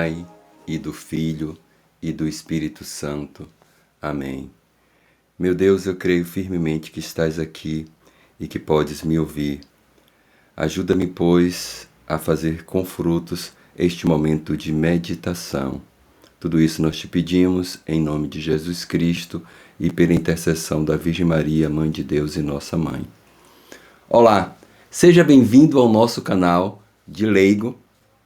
Pai, e do Filho, e do Espírito Santo. Amém. Meu Deus, eu creio firmemente que estás aqui e que podes me ouvir. Ajuda-me, pois, a fazer com frutos este momento de meditação. Tudo isso nós te pedimos em nome de Jesus Cristo e pela intercessão da Virgem Maria, Mãe de Deus e nossa Mãe. Olá, seja bem-vindo ao nosso canal de Leigo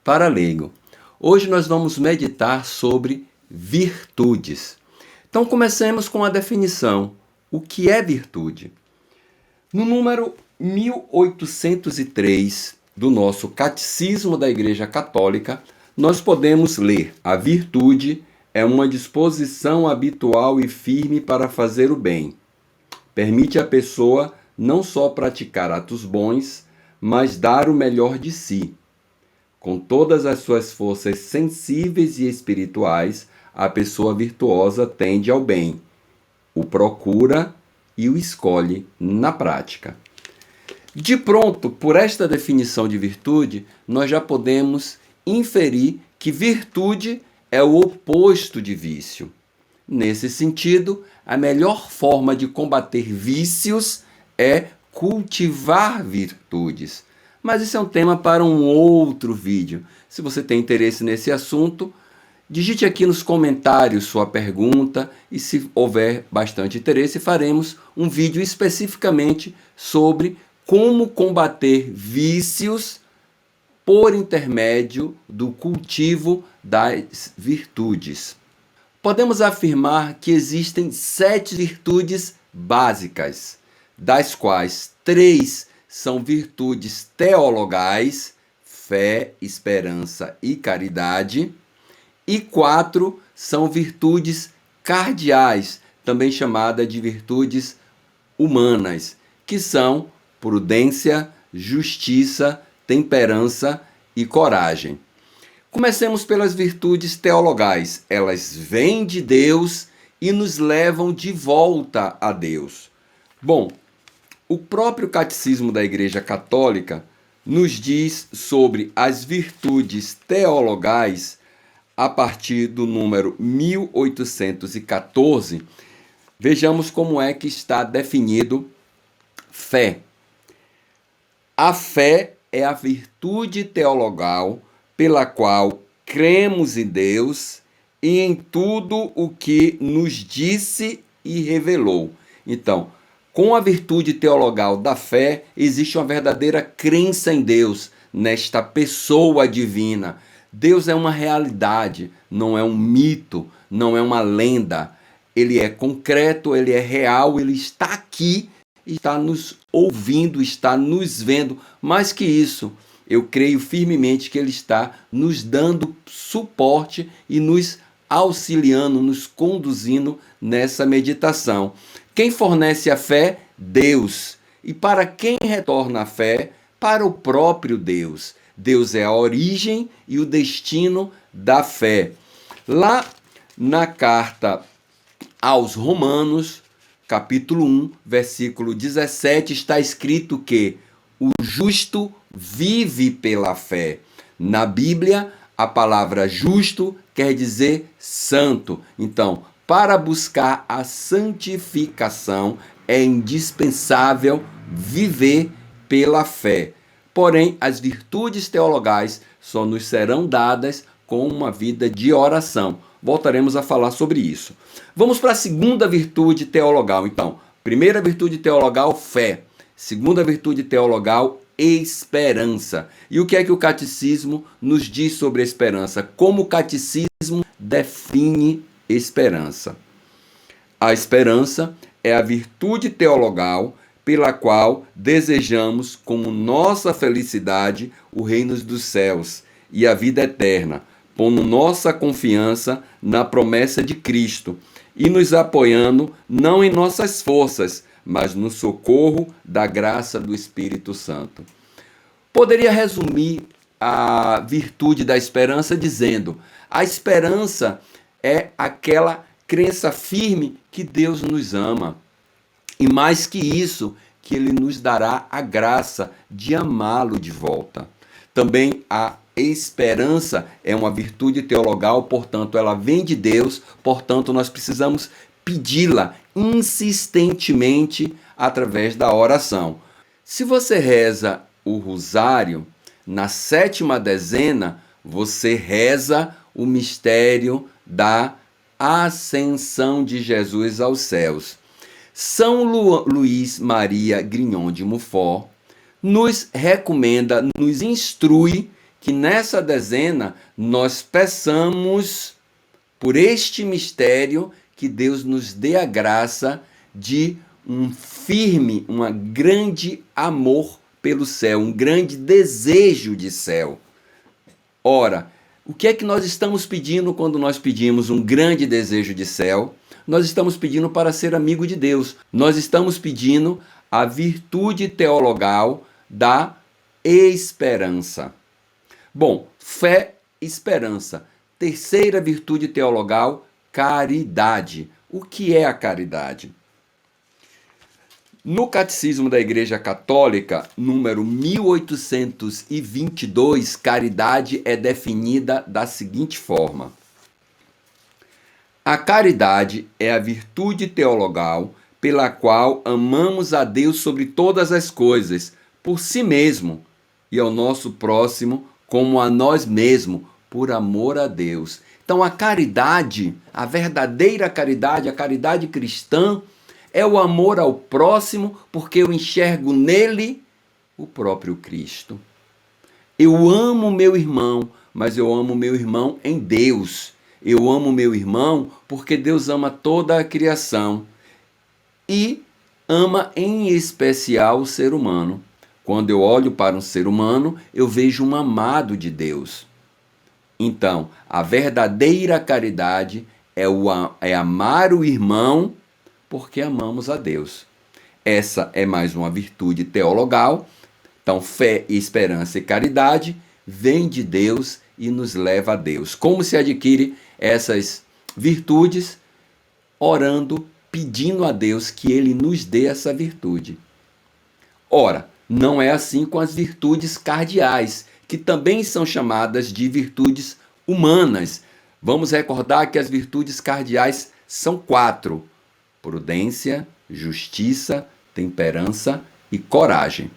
para Leigo. Hoje nós vamos meditar sobre virtudes. Então comecemos com a definição. O que é virtude? No número 1803 do nosso Catecismo da Igreja Católica, nós podemos ler: a virtude é uma disposição habitual e firme para fazer o bem. Permite à pessoa não só praticar atos bons, mas dar o melhor de si. Com todas as suas forças sensíveis e espirituais, a pessoa virtuosa tende ao bem, o procura e o escolhe na prática. De pronto, por esta definição de virtude, nós já podemos inferir que virtude é o oposto de vício. Nesse sentido, a melhor forma de combater vícios é cultivar virtudes. Mas isso é um tema para um outro vídeo. Se você tem interesse nesse assunto, digite aqui nos comentários sua pergunta e, se houver bastante interesse, faremos um vídeo especificamente sobre como combater vícios por intermédio do cultivo das virtudes. Podemos afirmar que existem 7 virtudes básicas, das quais 3 são virtudes teologais, fé, esperança e caridade, e 4 são virtudes cardeais, também chamadas de virtudes humanas, que são prudência, justiça, temperança e coragem. Comecemos pelas virtudes teologais. Elas vêm de Deus e nos levam de volta a Deus. Bom, o próprio Catecismo da Igreja Católica nos diz sobre as virtudes teologais a partir do número 1814. Vejamos como é que está definido fé. A fé é a virtude teologal pela qual cremos em Deus e em tudo o que nos disse e revelou. Então, com a virtude teologal da fé, existe uma verdadeira crença em Deus, nesta pessoa divina. Deus é uma realidade, não é um mito, não é uma lenda. Ele é concreto, ele é real, ele está aqui, está nos ouvindo, está nos vendo. Mais que isso, eu creio firmemente que ele está nos dando suporte e nos auxiliando, nos conduzindo nessa meditação. Quem fornece a fé? Deus. E para quem retorna a fé? Para o próprio Deus. Deus é a origem e o destino da fé. Lá na carta aos Romanos, capítulo 1, versículo 17, está escrito que o justo vive pela fé. Na Bíblia, a palavra justo quer dizer santo. Então, para buscar a santificação, é indispensável viver pela fé. Porém, as virtudes teologais só nos serão dadas com uma vida de oração. Voltaremos a falar sobre isso. Vamos para a segunda virtude teologal, então. Primeira virtude teologal, fé. Segunda virtude teologal, esperança. E o que é que o catecismo nos diz sobre a esperança? Como o catecismo define esperança? A esperança é a virtude teologal pela qual desejamos como nossa felicidade o reino dos céus e a vida eterna, pondo nossa confiança na promessa de Cristo e nos apoiando não em nossas forças, mas no socorro da graça do Espírito Santo. Poderia resumir a virtude da esperança dizendo: a esperança é aquela crença firme que Deus nos ama. E mais que isso, que Ele nos dará a graça de amá-lo de volta. Também a esperança é uma virtude teologal, portanto, ela vem de Deus, portanto, nós precisamos pedi-la insistentemente através da oração. Se você reza o rosário, na 7ª dezena, você reza o mistério da ascensão de Jesus aos céus. São Luís Maria Grignon de Montfort nos recomenda, nos instrui que nessa dezena nós peçamos por este mistério que Deus nos dê a graça de um firme, um grande amor pelo céu, um grande desejo de céu. Ora, o que é que nós estamos pedindo quando nós pedimos um grande desejo de céu? Nós estamos pedindo para ser amigo de Deus. Nós estamos pedindo a virtude teologal da esperança. Bom, fé, esperança. Terceira virtude teologal, caridade. O que é a caridade? No Catecismo da Igreja Católica, número 1822, caridade é definida da seguinte forma: a caridade é a virtude teologal pela qual amamos a Deus sobre todas as coisas, por si mesmo, e ao nosso próximo como a nós mesmos, por amor a Deus. Então a caridade, a verdadeira caridade, a caridade cristã, é o amor ao próximo, porque eu enxergo nele o próprio Cristo. Eu amo meu irmão, mas eu amo meu irmão em Deus. Eu amo meu irmão porque Deus ama toda a criação e ama em especial o ser humano. Quando eu olho para um ser humano, eu vejo um amado de Deus. Então, a verdadeira caridade é amar o irmão porque amamos a Deus. Essa é mais uma virtude teologal. Então, fé, esperança e caridade vêm de Deus e nos leva a Deus. Como se adquire essas virtudes? Orando, pedindo a Deus que Ele nos dê essa virtude. Ora, não é assim com as virtudes cardeais, que também são chamadas de virtudes humanas. Vamos recordar que as virtudes cardeais são 4: prudência, justiça, temperança e coragem.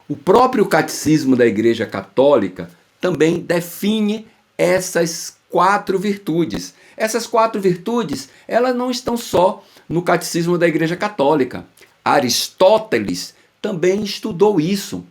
O próprio Catecismo da Igreja Católica também define essas 4 virtudes. Essas 4 virtudes, elas não estão só no Catecismo da Igreja Católica. Aristóteles também estudou isso.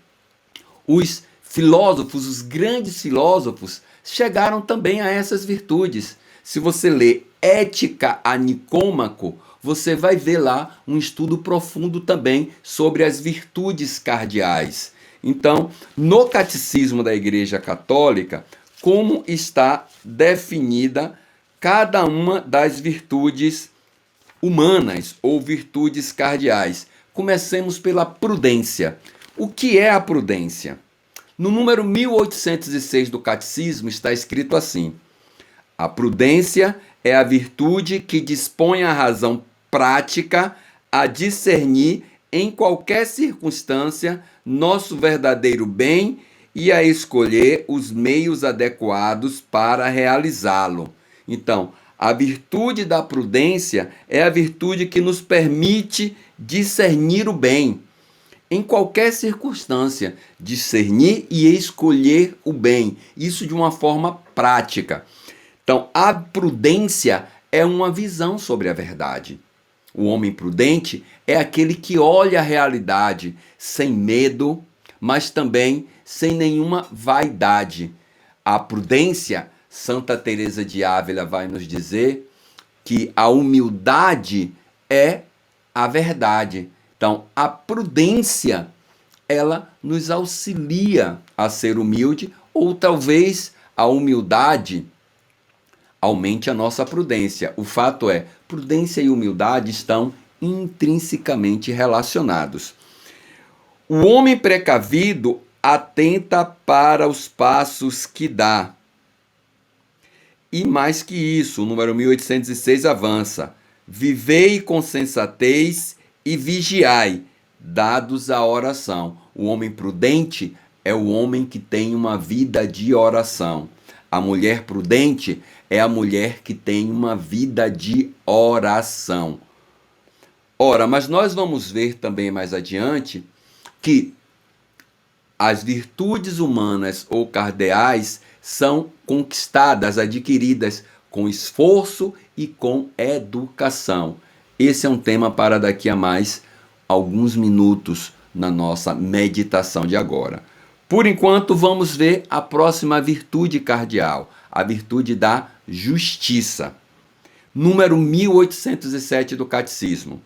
Os filósofos, os grandes filósofos, chegaram também a essas virtudes. Se você lê Ética a Nicômaco, você vai ver lá um estudo profundo também sobre as virtudes cardeais. Então, no Catecismo da Igreja Católica, como está definida cada uma das virtudes humanas ou virtudes cardeais? Comecemos pela prudência. O que é a prudência? No número 1806 do Catecismo está escrito assim: a prudência é a virtude que dispõe a razão prática a discernir em qualquer circunstância nosso verdadeiro bem e a escolher os meios adequados para realizá-lo. Então, a virtude da prudência é a virtude que nos permite discernir o bem. Em qualquer circunstância, discernir e escolher o bem. Isso de uma forma prática. Então, a prudência é uma visão sobre a verdade. O homem prudente é aquele que olha a realidade sem medo, mas também sem nenhuma vaidade. A prudência, Santa Teresa de Ávila vai nos dizer que a humildade é a verdade. Então, a prudência, ela nos auxilia a ser humilde, ou talvez a humildade aumente a nossa prudência. O fato é, prudência e humildade estão intrinsecamente relacionados. O homem precavido atenta para os passos que dá. E mais que isso, o número 1806 avança: vivei com sensatez e vigiai, dados à oração. O homem prudente é o homem que tem uma vida de oração. A mulher prudente é a mulher que tem uma vida de oração. Ora, mas nós vamos ver também mais adiante que as virtudes humanas ou cardeais são conquistadas, adquiridas com esforço e com educação. Esse é um tema para daqui a mais alguns minutos na nossa meditação de agora. Por enquanto, vamos ver a próxima virtude cardeal, a virtude da justiça. Número 1807 do Catecismo.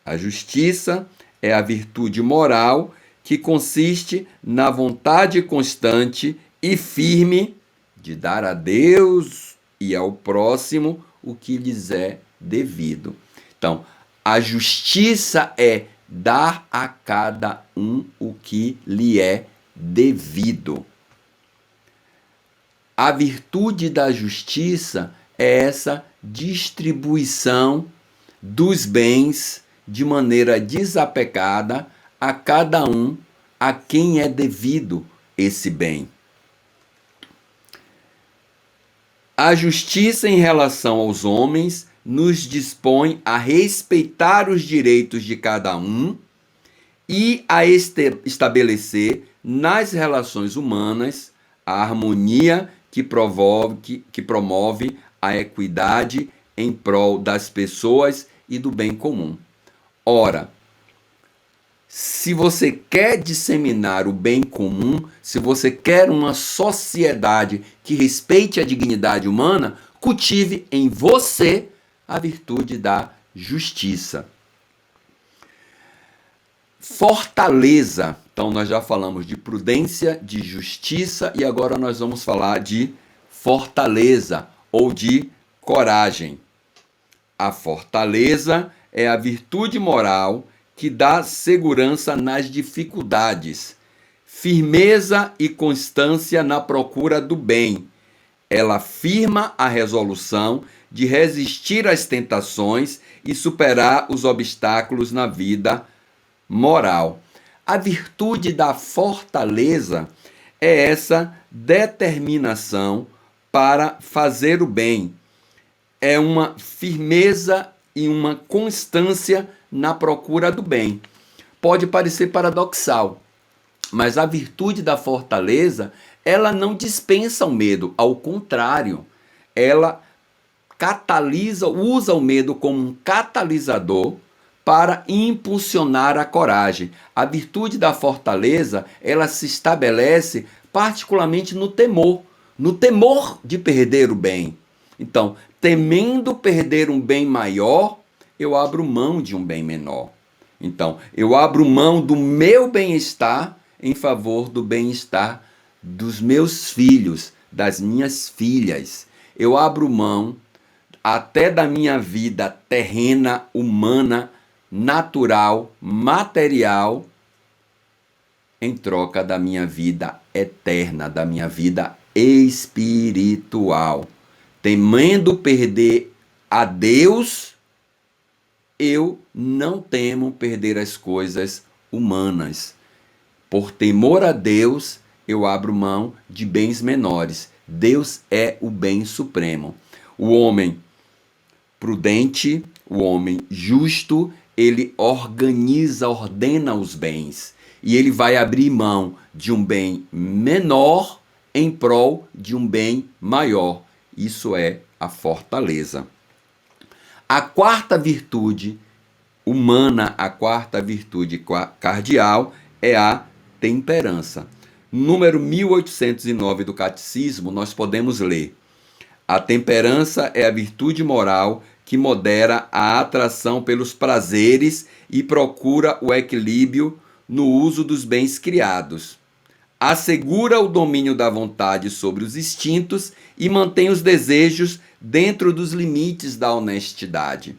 A justiça é a virtude moral que consiste na vontade constante e firme de dar a Deus e ao próximo o que lhes é devido. Então, a justiça é dar a cada um o que lhe é devido. A virtude da justiça é essa distribuição dos bens de maneira desapegada a cada um a quem é devido esse bem. A justiça em relação aos homens nos dispõe a respeitar os direitos de cada um e a estabelecer nas relações humanas a harmonia que promove a equidade em prol das pessoas e do bem comum. Ora, se você quer disseminar o bem comum, se você quer uma sociedade que respeite a dignidade humana, cultive em você a virtude da justiça. Fortaleza. Então, nós já falamos de prudência, de justiça e agora nós vamos falar de fortaleza ou de coragem. A fortaleza é a virtude moral que dá segurança nas dificuldades, firmeza e constância na procura do bem. Ela firma a resolução de resistir às tentações e superar os obstáculos na vida moral. A virtude da fortaleza é essa determinação para fazer o bem. É uma firmeza e uma constância na procura do bem. Pode parecer paradoxal, mas a virtude da fortaleza, ela não dispensa o medo, ao contrário, ela usa o medo como um catalisador para impulsionar a coragem. A virtude da fortaleza, ela se estabelece particularmente no temor de perder o bem. Então, temendo perder um bem maior, eu abro mão de um bem menor. Então, eu abro mão do meu bem-estar em favor do bem-estar dos meus filhos, das minhas filhas. Eu abro mão até da minha vida terrena, humana, natural, material, em troca da minha vida eterna, da minha vida espiritual. Temendo perder a Deus, eu não temo perder as coisas humanas. Por temor a Deus, eu abro mão de bens menores. Deus é o bem supremo. O homem prudente, o homem justo, ele ordena os bens. E ele vai abrir mão de um bem menor em prol de um bem maior. Isso é a fortaleza. A quarta virtude humana, a quarta virtude cardeal é a temperança. Número 1809 do Catecismo, nós podemos ler: a temperança é a virtude moral que modera a atração pelos prazeres e procura o equilíbrio no uso dos bens criados. Assegura o domínio da vontade sobre os instintos e mantém os desejos dentro dos limites da honestidade.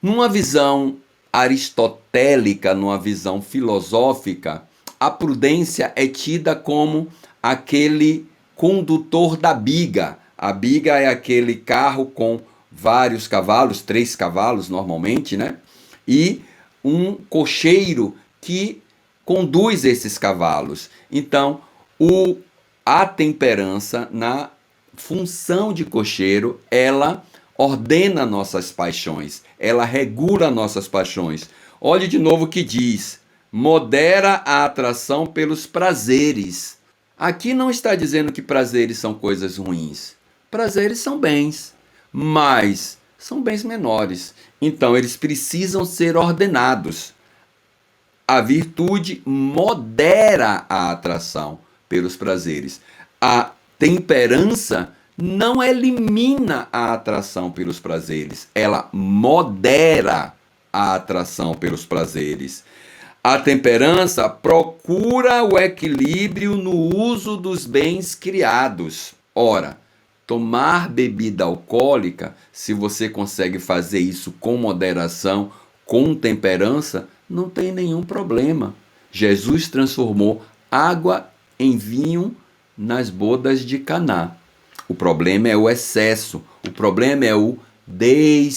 Numa visão aristotélica, numa visão filosófica, a prudência é tida como aquele condutor da biga. A biga é aquele carro com vários cavalos, 3 cavalos normalmente, né? E um cocheiro que conduz esses cavalos. Então, a temperança, na função de cocheiro, ela ordena nossas paixões, ela regula nossas paixões. Olhe de novo o que diz: modera a atração pelos prazeres. Aqui não está dizendo que prazeres são coisas ruins. Prazeres são bens, mas são bens menores. Então, eles precisam ser ordenados. A virtude modera a atração pelos prazeres. A temperança não elimina a atração pelos prazeres, ela modera a atração pelos prazeres. A temperança procura o equilíbrio no uso dos bens criados. Ora, tomar bebida alcoólica, se você consegue fazer isso com moderação, com temperança, não tem nenhum problema. Jesus transformou água em vinho nas bodas de Caná. O problema é o excesso, o problema é o destempero.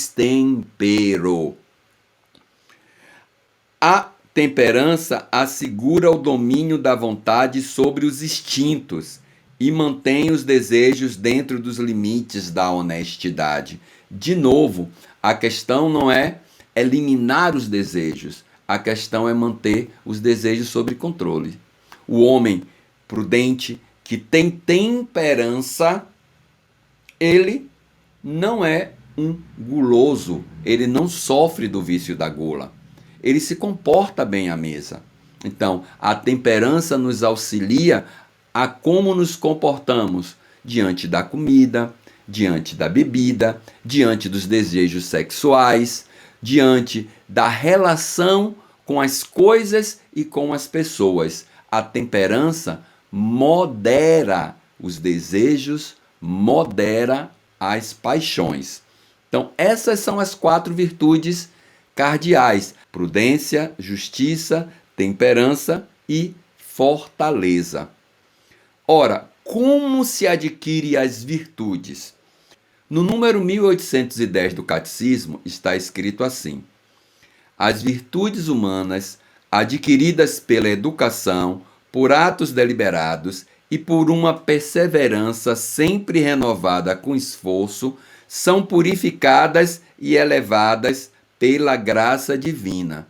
A temperança assegura o domínio da vontade sobre os instintos e mantém os desejos dentro dos limites da honestidade. De novo, a questão não é eliminar os desejos, a questão é manter os desejos sob controle. O homem prudente que tem temperança, ele não é um guloso, ele não sofre do vício da gula. Ele se comporta bem à mesa. Então, a temperança nos auxilia a como nos comportamos diante da comida, diante da bebida, diante dos desejos sexuais, diante da relação com as coisas e com as pessoas. A temperança modera os desejos, modera as paixões. Então, essas são as 4 virtudes cardeais: prudência, justiça, temperança e fortaleza. Ora, como se adquire as virtudes? No número 1810 do Catecismo está escrito assim: as virtudes humanas, adquiridas pela educação, por atos deliberados e por uma perseverança sempre renovada com esforço, são purificadas e elevadas pela graça divina.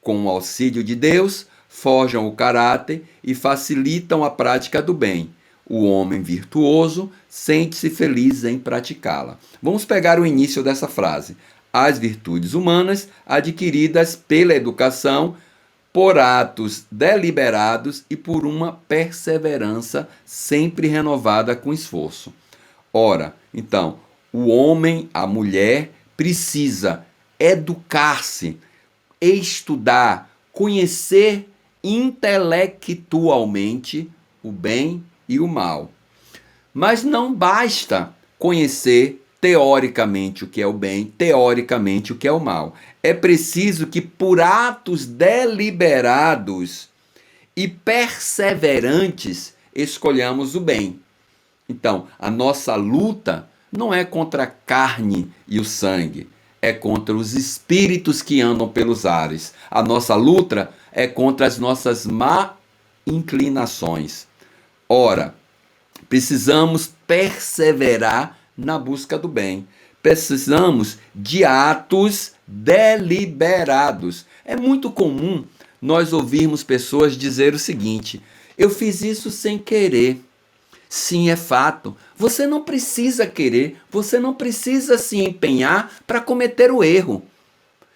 Com o auxílio de Deus, forjam o caráter e facilitam a prática do bem. O homem virtuoso sente-se feliz em praticá-la. Vamos pegar o início dessa frase. As virtudes humanas adquiridas pela educação, por atos deliberados e por uma perseverança sempre renovada com esforço. Ora, então, o homem, a mulher, precisa educar-se, estudar, conhecer intelectualmente o bem e o mal. Mas não basta conhecer teoricamente o que é o bem, teoricamente o que é o mal. É preciso que por atos deliberados e perseverantes escolhamos o bem. Então, a nossa luta não é contra a carne e o sangue, é contra os espíritos que andam pelos ares. A nossa luta é contra as nossas má inclinações. Ora, precisamos perseverar na busca do bem. Precisamos de atos deliberados. É muito comum nós ouvirmos pessoas dizer o seguinte: eu fiz isso sem querer. Sim, é fato. Você não precisa querer, você não precisa se empenhar para cometer o erro.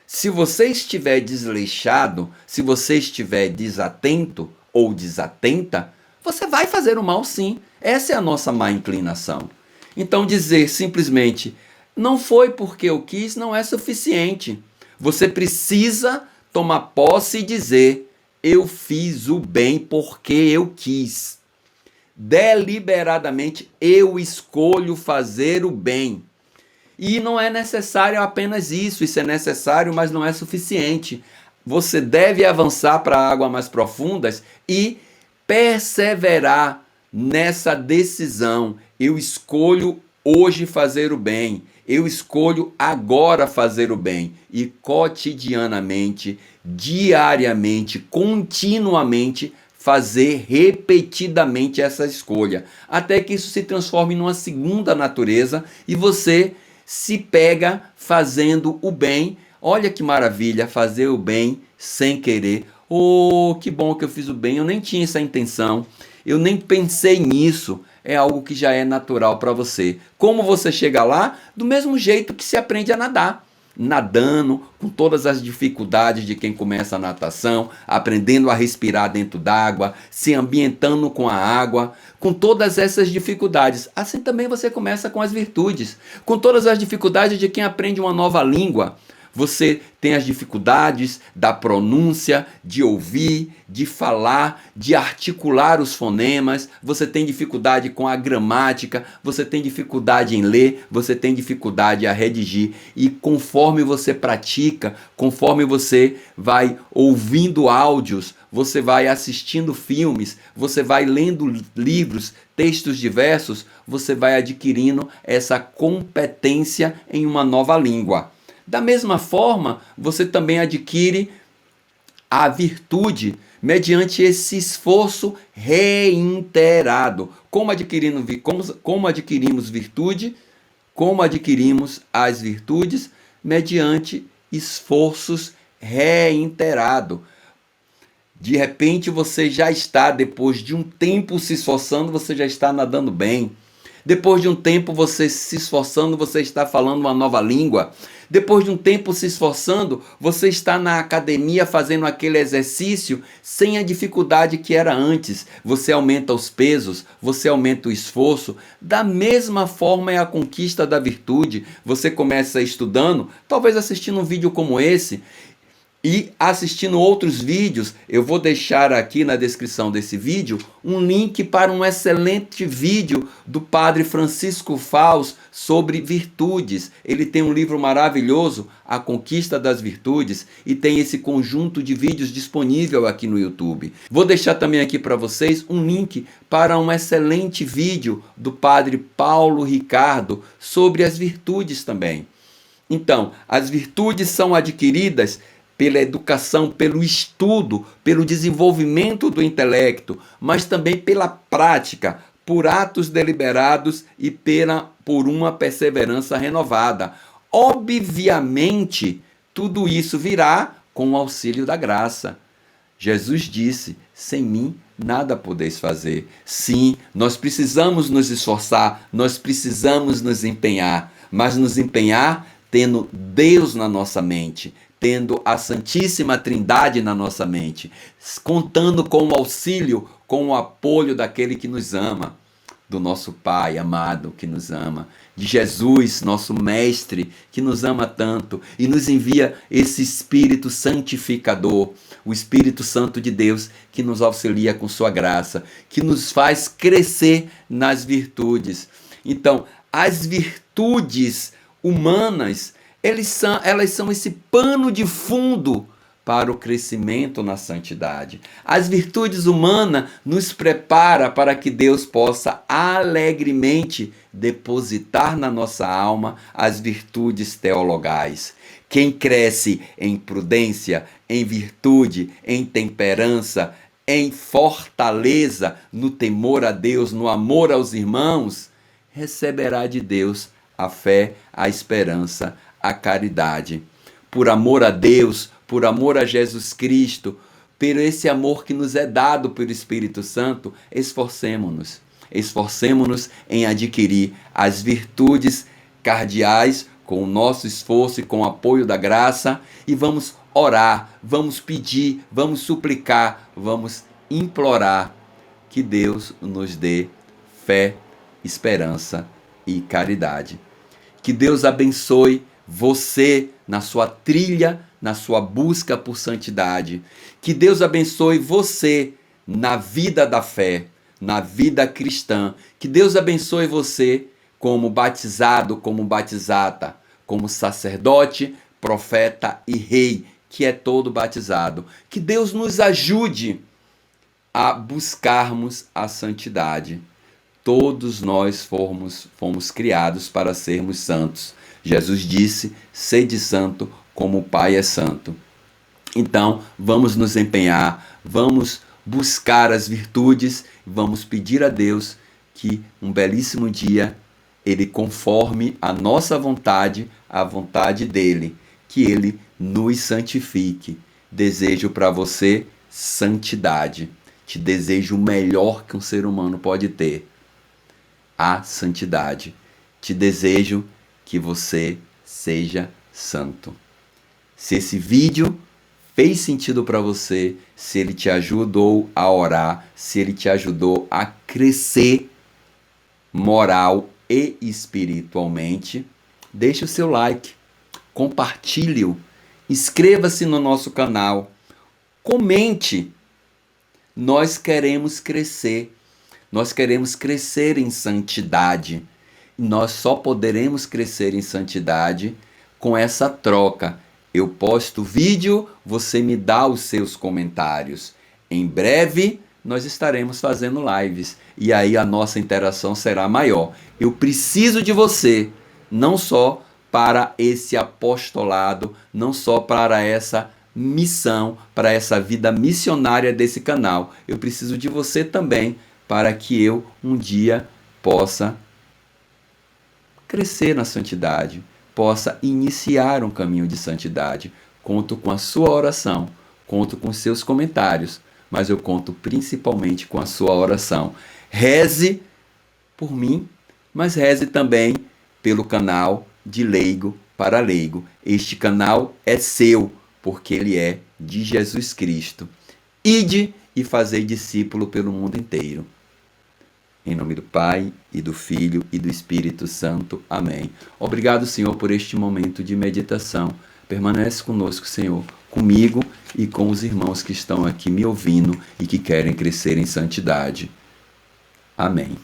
Se você estiver desleixado, se você estiver desatento ou desatenta, você vai fazer o mal sim. Essa é a nossa má inclinação. Então dizer simplesmente, não foi porque eu quis, não é suficiente. Você precisa tomar posse e dizer, eu fiz o bem porque eu quis. Deliberadamente eu escolho fazer o bem. E não é necessário apenas isso é necessário, mas não é suficiente. Você deve avançar para águas mais profundas e perseverar nessa decisão. Eu escolho hoje fazer o bem. Eu escolho agora fazer o bem e cotidianamente, diariamente, continuamente fazer repetidamente essa escolha, até que isso se transforme numa segunda natureza e você se pega fazendo o bem. Olha que maravilha, fazer o bem sem querer. Oh, que bom que eu fiz o bem, eu nem tinha essa intenção, eu nem pensei nisso. É algo que já é natural para você. Como você chega lá? Do mesmo jeito que se aprende a nadar. Nadando, com todas as dificuldades de quem começa a natação, aprendendo a respirar dentro d'água, se ambientando com a água, com todas essas dificuldades. Assim também você começa com as virtudes, com todas as dificuldades de quem aprende uma nova língua. Você tem as dificuldades da pronúncia, de ouvir, de falar, de articular os fonemas, você tem dificuldade com a gramática, você tem dificuldade em ler, você tem dificuldade a redigir. E conforme você pratica, conforme você vai ouvindo áudios, você vai assistindo filmes, você vai lendo livros, textos diversos, você vai adquirindo essa competência em uma nova língua. Da mesma forma, você também adquire a virtude mediante esse esforço reiterado. Como adquirimos virtude? Como adquirimos as virtudes? Mediante esforços reiterados. De repente você já está, depois de um tempo se esforçando, você já está nadando bem. Depois de um tempo você se esforçando, você está falando uma nova língua. Depois de um tempo se esforçando, você está na academia fazendo aquele exercício sem a dificuldade que era antes. Você aumenta os pesos, você aumenta o esforço. Da mesma forma é a conquista da virtude. Você começa estudando, talvez assistindo um vídeo como esse, e assistindo outros vídeos. Eu vou deixar aqui na descrição desse vídeo um link para um excelente vídeo do Padre Francisco Faus sobre virtudes. Ele tem um livro maravilhoso, A Conquista das Virtudes, e tem esse conjunto de vídeos disponível aqui no YouTube. Vou deixar também aqui para vocês um link para um excelente vídeo do Padre Paulo Ricardo sobre as virtudes também. Então, as virtudes são adquiridas pela educação, pelo estudo, pelo desenvolvimento do intelecto, mas também pela prática, por atos deliberados e por uma perseverança renovada. Obviamente, tudo isso virá com o auxílio da graça. Jesus disse: sem mim nada podeis fazer. Sim, nós precisamos nos esforçar, nós precisamos nos empenhar, mas nos empenhar tendo Deus na nossa mente, tendo a Santíssima Trindade na nossa mente, contando com o auxílio, com o apoio daquele que nos ama, do nosso Pai amado que nos ama, de Jesus, nosso Mestre, que nos ama tanto e nos envia esse Espírito santificador, o Espírito Santo de Deus, que nos auxilia com sua graça, que nos faz crescer nas virtudes. Então, as virtudes humanas, elas são esse pano de fundo para o crescimento na santidade. As virtudes humanas nos prepara para que Deus possa alegremente depositar na nossa alma as virtudes teologais. Quem cresce em prudência, em virtude, em temperança, em fortaleza, no temor a Deus, no amor aos irmãos, receberá de Deus a fé, a esperança, a caridade. Por amor a Deus, por amor a Jesus Cristo, por esse amor que nos é dado pelo Espírito Santo, esforcemo-nos. Esforcemo-nos em adquirir as virtudes cardeais com o nosso esforço e com o apoio da graça, e vamos orar, vamos pedir, vamos suplicar, vamos implorar que Deus nos dê fé, esperança e caridade. Que Deus abençoe você na sua trilha, na sua busca por santidade. Que Deus abençoe você na vida da fé, na vida cristã. Que Deus abençoe você como batizado, como batizada, como sacerdote, profeta e rei, que é todo batizado. Que Deus nos ajude a buscarmos a santidade. Todos nós fomos criados para sermos santos. Jesus disse: sede santo como o Pai é santo. Então, vamos nos empenhar, vamos buscar as virtudes, vamos pedir a Deus que um belíssimo dia Ele conforme a nossa vontade, a vontade dEle, que Ele nos santifique. Desejo para você santidade. Te desejo o melhor que um ser humano pode ter, a santidade. Te desejo que você seja santo. Se esse vídeo fez sentido para você, se ele te ajudou a orar, se ele te ajudou a crescer moral e espiritualmente, deixe o seu like, compartilhe-o, inscreva-se no nosso canal, comente. Nós queremos crescer em santidade. Nós só poderemos crescer em santidade com essa troca. Eu posto vídeo, você me dá os seus comentários. Em breve nós estaremos fazendo lives e aí a nossa interação será maior. Eu preciso de você, não só para esse apostolado, não só para essa missão, para essa vida missionária desse canal. Eu preciso de você também para que eu um dia possa crescer na santidade, possa iniciar um caminho de santidade. Conto com a sua oração, conto com seus comentários, mas eu conto principalmente com a sua oração. Reze por mim, mas reze também pelo canal de Leigo para Leigo. Este canal é seu, porque ele é de Jesus Cristo. Ide e fazei discípulo pelo mundo inteiro. Em nome do Pai, e do Filho, e do Espírito Santo. Amém. Obrigado, Senhor, por este momento de meditação. Permanece conosco, Senhor, comigo e com os irmãos que estão aqui me ouvindo e que querem crescer em santidade. Amém.